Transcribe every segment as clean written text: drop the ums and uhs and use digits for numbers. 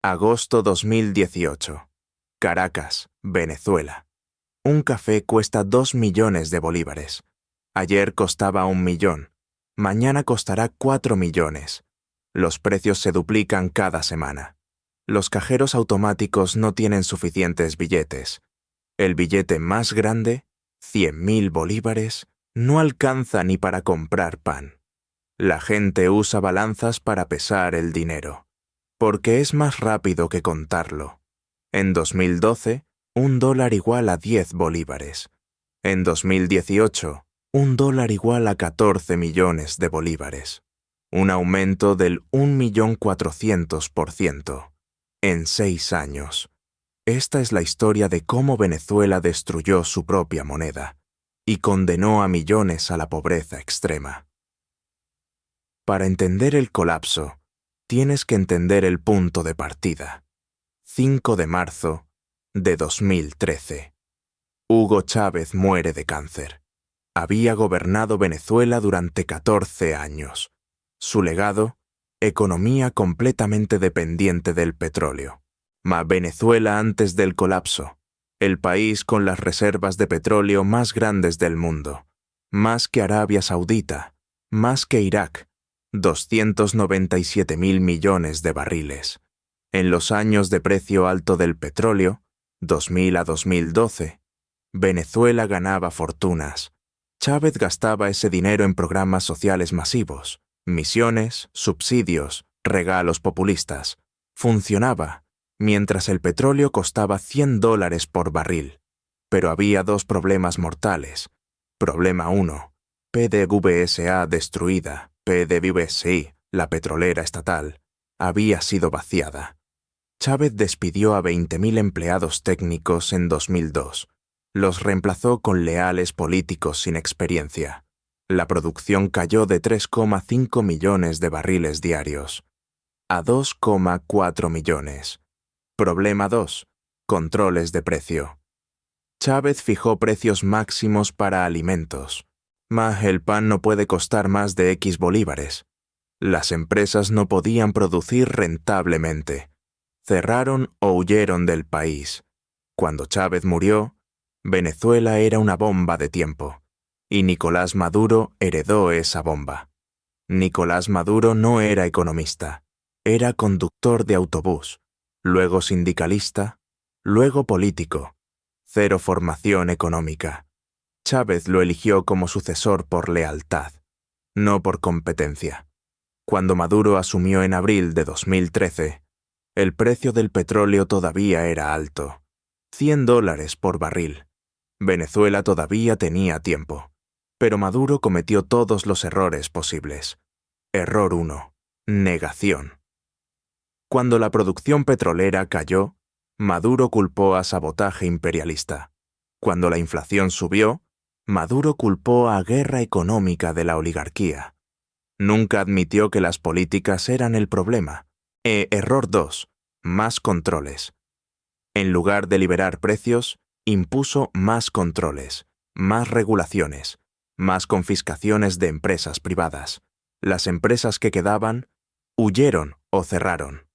Agosto 2018. Caracas, Venezuela. Un café cuesta 2 millones de bolívares. Ayer costaba 1 millón. Mañana costará 4 millones. Los precios se duplican cada semana. Los cajeros automáticos no tienen suficientes billetes. El billete más grande, 100.000 bolívares, no alcanza ni para comprar pan. La gente usa balanzas para pesar el dinero, porque es más rápido que contarlo. En 2012, $1 igual a 10 bolívares. En 2018, $1 igual a 14 millones de bolívares. Un aumento del 1.400.000% en 6 años. Esta es la historia de cómo Venezuela destruyó su propia moneda y condenó a millones a la pobreza extrema. Para entender el colapso, tienes que entender el punto de partida. 5 de marzo de 2013. Hugo Chávez muere de cáncer. Había gobernado Venezuela durante 14 años. Su legado, economía completamente dependiente del petróleo. Venezuela antes del colapso, el país con las reservas de petróleo más grandes del mundo, más que Arabia Saudita, más que Irak, 297.000 millones de barriles. En los años de precio alto del petróleo, 2000 a 2012, Venezuela ganaba fortunas. Chávez gastaba ese dinero en programas sociales masivos, misiones, subsidios, regalos populistas. Funcionaba, mientras el petróleo costaba $100 por barril. Pero había 2 problemas mortales. Problema 1, PDVSA destruida. PDVSI, la petrolera estatal, había sido vaciada. Chávez despidió a 20.000 empleados técnicos en 2002. Los reemplazó con leales políticos sin experiencia. La producción cayó de 3,5 millones de barriles diarios a 2,4 millones. Problema 2. Controles de precio. Chávez fijó precios máximos para alimentos. El pan no puede costar más de X bolívares. Las empresas no podían producir rentablemente. Cerraron o huyeron del país. Cuando Chávez murió, Venezuela era una bomba de tiempo, y Nicolás Maduro heredó esa bomba. Nicolás Maduro no era economista, era conductor de autobús, luego sindicalista, luego político, cero formación económica. Chávez lo eligió como sucesor por lealtad, no por competencia. Cuando Maduro asumió en abril de 2013, el precio del petróleo todavía era alto, $100 por barril. Venezuela todavía tenía tiempo, pero Maduro cometió todos los errores posibles. Error 1. Negación. Cuando la producción petrolera cayó, Maduro culpó a sabotaje imperialista. Cuando la inflación subió, Maduro culpó a guerra económica de la oligarquía. Nunca admitió que las políticas eran el problema. Error 2. Más controles. En lugar de liberar precios, impuso más controles, más regulaciones, más confiscaciones de empresas privadas. Las empresas que quedaban, huyeron o cerraron.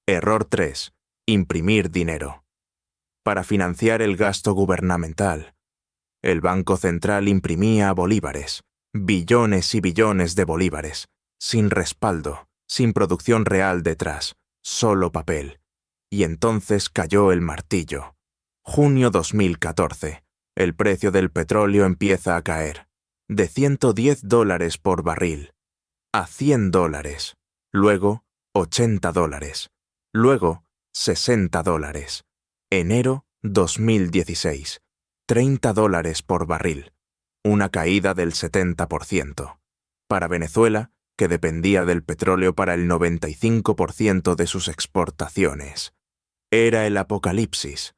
Error 3. Imprimir dinero. Para financiar el gasto gubernamental, el Banco Central imprimía bolívares, billones y billones de bolívares, sin respaldo, sin producción real detrás, solo papel. Y entonces cayó el martillo. Junio 2014. El precio del petróleo empieza a caer. De $110 por barril a $100. Luego, $80. Luego, $60. Enero 2016. $30 por barril. Una caída del 70%. Para Venezuela, que dependía del petróleo para el 95% de sus exportaciones. Era el apocalipsis.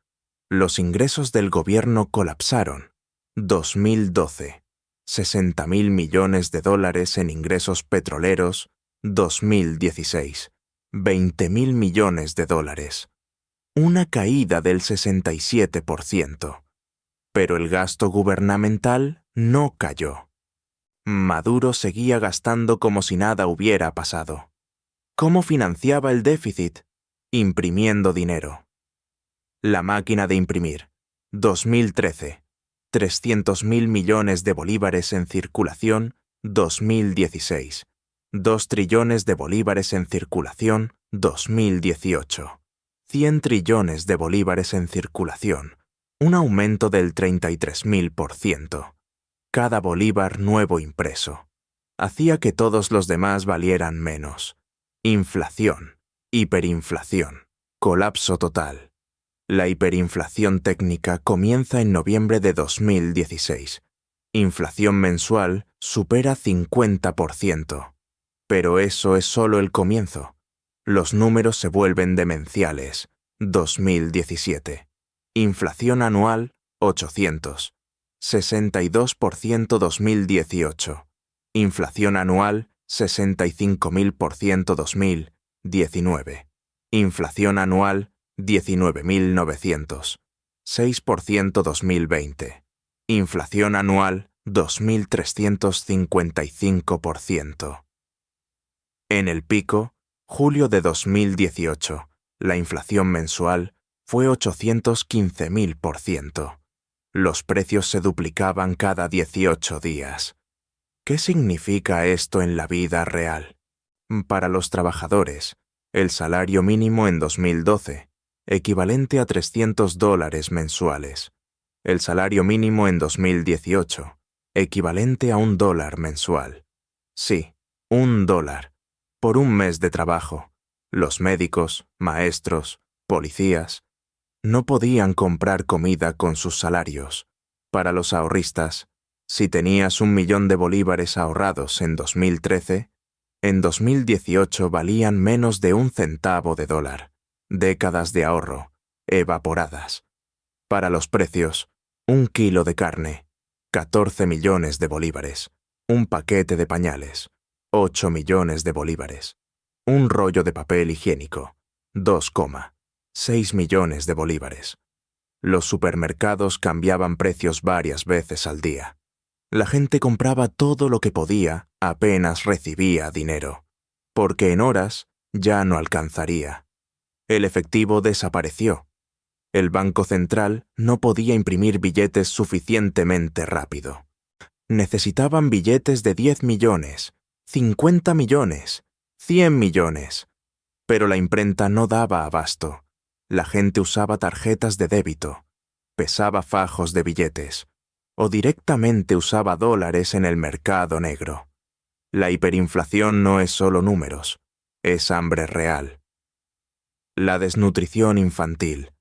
Los ingresos del gobierno colapsaron. 2012. $60.000 millones en ingresos petroleros. 2016. $20.000 millones. Una caída del 67%. Pero el gasto gubernamental no cayó. Maduro seguía gastando como si nada hubiera pasado. ¿Cómo financiaba el déficit? imprimiendo dinero. La máquina de imprimir. 2013. 300.000 millones de bolívares en circulación. 2016. 2 trillones de bolívares en circulación. 2018. 100 trillones de bolívares en circulación. Un aumento del 33.000%. Cada bolívar nuevo impreso hacía que todos los demás valieran menos. Inflación, hiperinflación, colapso total. La hiperinflación técnica comienza en noviembre de 2016. Inflación mensual supera 50%. Pero eso es solo el comienzo. Los números se vuelven demenciales. 2017. Inflación anual, 800. 62% 2018. Inflación anual, 65.000% 2019. Inflación anual, 19.900. 6% 2020. Inflación anual, 2.355%. En el pico, julio de 2018, la inflación mensual fue 815.000%. Los precios se duplicaban cada 18 días. ¿Qué significa esto en la vida real? Para los trabajadores, el salario mínimo en 2012, equivalente a $300 mensuales. El salario mínimo en 2018, equivalente a $1 mensual. Sí, $1. Por un mes de trabajo, los médicos, maestros, policías, no podían comprar comida con sus salarios. Para los ahorristas, si tenías 1 millón de bolívares ahorrados en 2013, en 2018 valían menos de 1 centavo de dólar. Décadas de ahorro, evaporadas. Para los precios, 1 kilo de carne, 14 millones de bolívares. Un paquete de pañales, 8 millones de bolívares. Un rollo de papel higiénico, 2,6 millones de bolívares. Los supermercados cambiaban precios varias veces al día. La gente compraba todo lo que podía apenas recibía dinero, porque en horas ya no alcanzaría. El efectivo desapareció. El Banco Central no podía imprimir billetes suficientemente rápido. Necesitaban billetes de 10 millones, 50 millones, 100 millones. Pero la imprenta no daba abasto. La gente usaba tarjetas de débito, pesaba fajos de billetes, o directamente usaba dólares en el mercado negro. La hiperinflación no es solo números, es hambre real. La desnutrición infantil.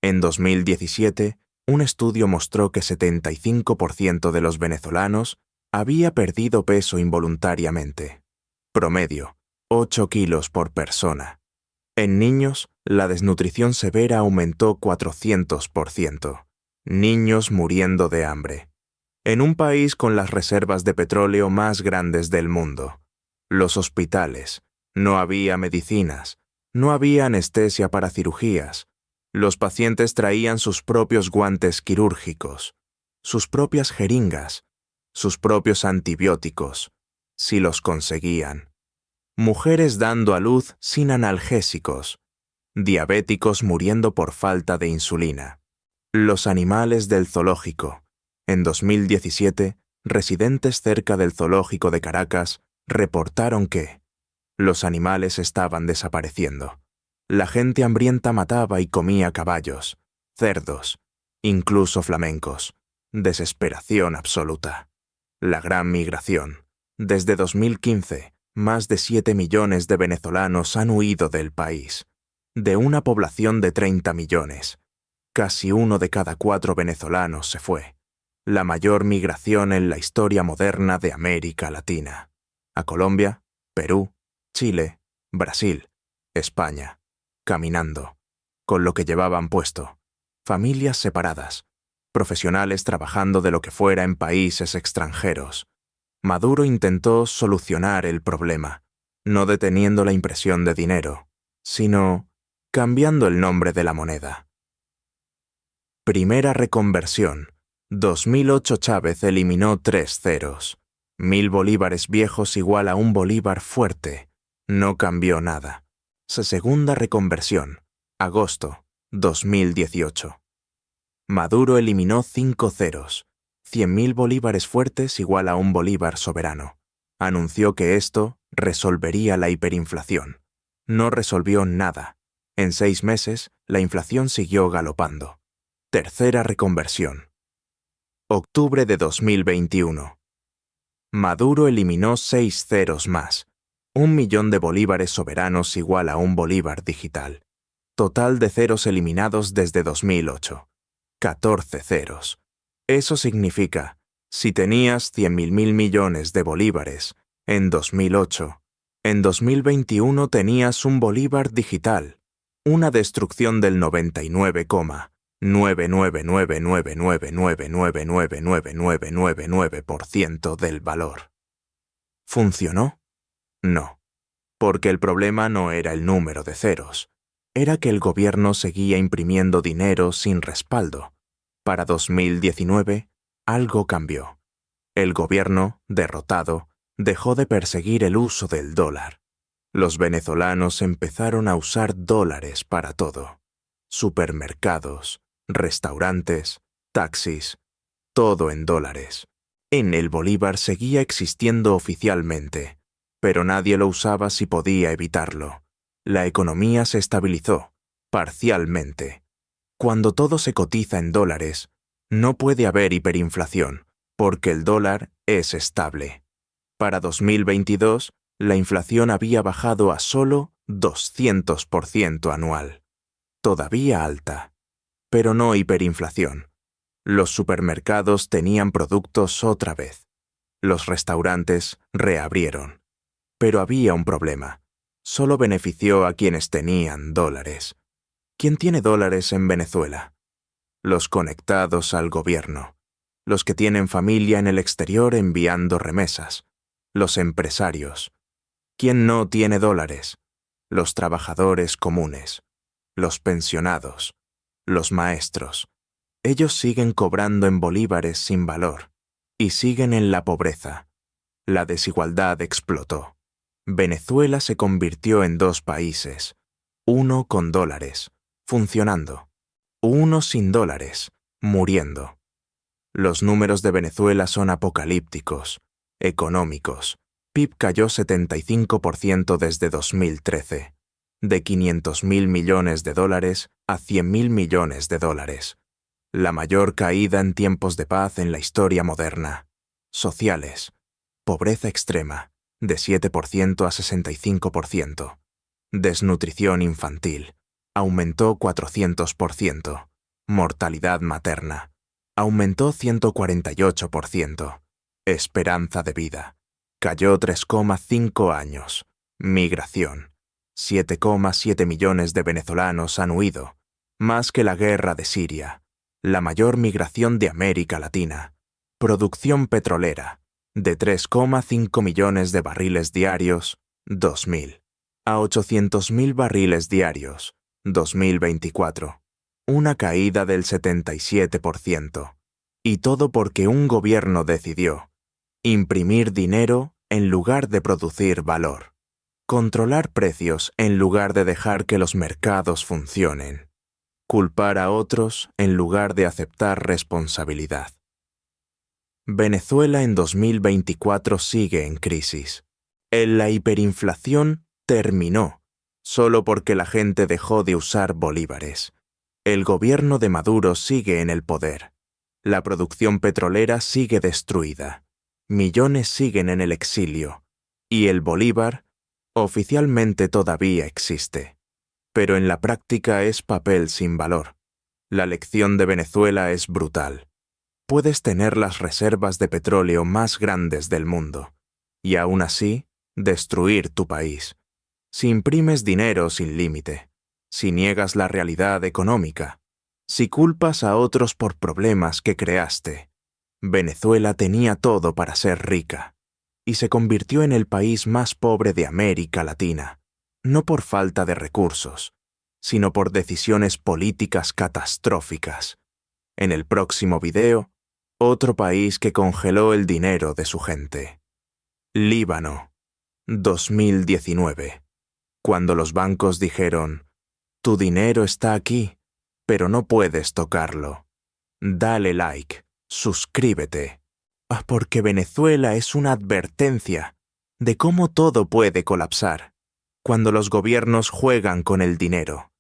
En 2017, un estudio mostró que 75% de los venezolanos había perdido peso involuntariamente. Promedio, 8 kilos por persona. En niños, la desnutrición severa aumentó 400%. Niños muriendo de hambre. En un país con las reservas de petróleo más grandes del mundo. Los hospitales. No había medicinas. No había anestesia para cirugías. Los pacientes traían sus propios guantes quirúrgicos, sus propias jeringas, sus propios antibióticos, si los conseguían. Mujeres dando a luz sin analgésicos. Diabéticos muriendo por falta de insulina. Los animales del zoológico. En 2017, residentes cerca del zoológico de Caracas reportaron que los animales estaban desapareciendo. La gente hambrienta mataba y comía caballos, cerdos, incluso flamencos. Desesperación absoluta. La gran migración. Desde 2015, más de 7 millones de venezolanos han huido del país. De una población de 30 millones. Casi 1 de cada 4 venezolanos se fue. La mayor migración en la historia moderna de América Latina. A Colombia, Perú, Chile, Brasil, España. Caminando, con lo que llevaban puesto. Familias separadas. Profesionales trabajando de lo que fuera en países extranjeros. Maduro intentó solucionar el problema, no deteniendo la impresión de dinero, sino cambiando el nombre de la moneda. Primera reconversión. 2008 Chávez eliminó 3 ceros. 1000 bolívares viejos igual a 1 bolívar fuerte. No cambió nada. Segunda reconversión. Agosto 2018. Maduro eliminó 5 ceros. 100.000 bolívares fuertes igual a un bolívar soberano. Anunció que esto resolvería la hiperinflación. No resolvió nada. En 6 meses, la inflación siguió galopando. Tercera reconversión. Octubre de 2021. Maduro eliminó 6 ceros más. 1.000.000 de bolívares soberanos igual a un bolívar digital. Total de ceros eliminados desde 2008. 14 ceros. Eso significa, si tenías 100.000 millones de bolívares en 2008, en 2021 tenías un bolívar digital. Una destrucción del 99,99999999999% del valor. ¿Funcionó? No, porque el problema no era el número de ceros, era que el gobierno seguía imprimiendo dinero sin respaldo. Para 2019, algo cambió. El gobierno, derrotado, dejó de perseguir el uso del dólar. Los venezolanos empezaron a usar dólares para todo. Supermercados, restaurantes, taxis, todo en dólares. En el bolívar seguía existiendo oficialmente, pero nadie lo usaba si podía evitarlo. La economía se estabilizó, parcialmente. Cuando todo se cotiza en dólares, no puede haber hiperinflación, porque el dólar es estable. Para 2022, la inflación había bajado a solo 200% anual. Todavía alta, pero no hiperinflación. Los supermercados tenían productos otra vez. Los restaurantes reabrieron. Pero había un problema. Solo benefició a quienes tenían dólares. ¿Quién tiene dólares en Venezuela? Los conectados al gobierno. Los que tienen familia en el exterior enviando remesas. Los empresarios. ¿Quién no tiene dólares? Los trabajadores comunes. Los pensionados. Los maestros. Ellos siguen cobrando en bolívares sin valor. Y siguen en la pobreza. La desigualdad explotó. Venezuela se convirtió en 2 países. Uno con dólares, funcionando. Uno sin dólares, muriendo. Los números de Venezuela son apocalípticos, económicos. PIB cayó 75% desde 2013, de 500.000 millones de dólares a 100.000 millones de dólares. La mayor caída en tiempos de paz en la historia moderna. Sociales. Pobreza extrema, de 7% a 65%. Desnutrición infantil. Aumentó 400%. Mortalidad materna. Aumentó 148%. Esperanza de vida. Cayó 3,5 años. Migración. 7,7 millones de venezolanos han huido. Más que la guerra de Siria. La mayor migración de América Latina. Producción petrolera. De 3,5 millones de barriles diarios, 2000, a 800.000 barriles diarios, 2024. Una caída del 77%. Y todo porque un gobierno decidió imprimir dinero en lugar de producir valor. Controlar precios en lugar de dejar que los mercados funcionen. Culpar a otros en lugar de aceptar responsabilidad. Venezuela en 2024 sigue en crisis. La hiperinflación terminó, solo porque la gente dejó de usar bolívares. El gobierno de Maduro sigue en el poder. La producción petrolera sigue destruida. Millones siguen en el exilio. Y el bolívar, oficialmente todavía existe. Pero en la práctica es papel sin valor. La lección de Venezuela es brutal. Puedes tener las reservas de petróleo más grandes del mundo, y aún así, destruir tu país. Si imprimes dinero sin límite, si niegas la realidad económica, si culpas a otros por problemas que creaste. Venezuela tenía todo para ser rica, y se convirtió en el país más pobre de América Latina, no por falta de recursos, sino por decisiones políticas catastróficas. En el próximo video, otro país que congeló el dinero de su gente. Líbano, 2019. Cuando los bancos dijeron, tu dinero está aquí, pero no puedes tocarlo. Dale like, suscríbete. Porque Venezuela es una advertencia de cómo todo puede colapsar cuando los gobiernos juegan con el dinero.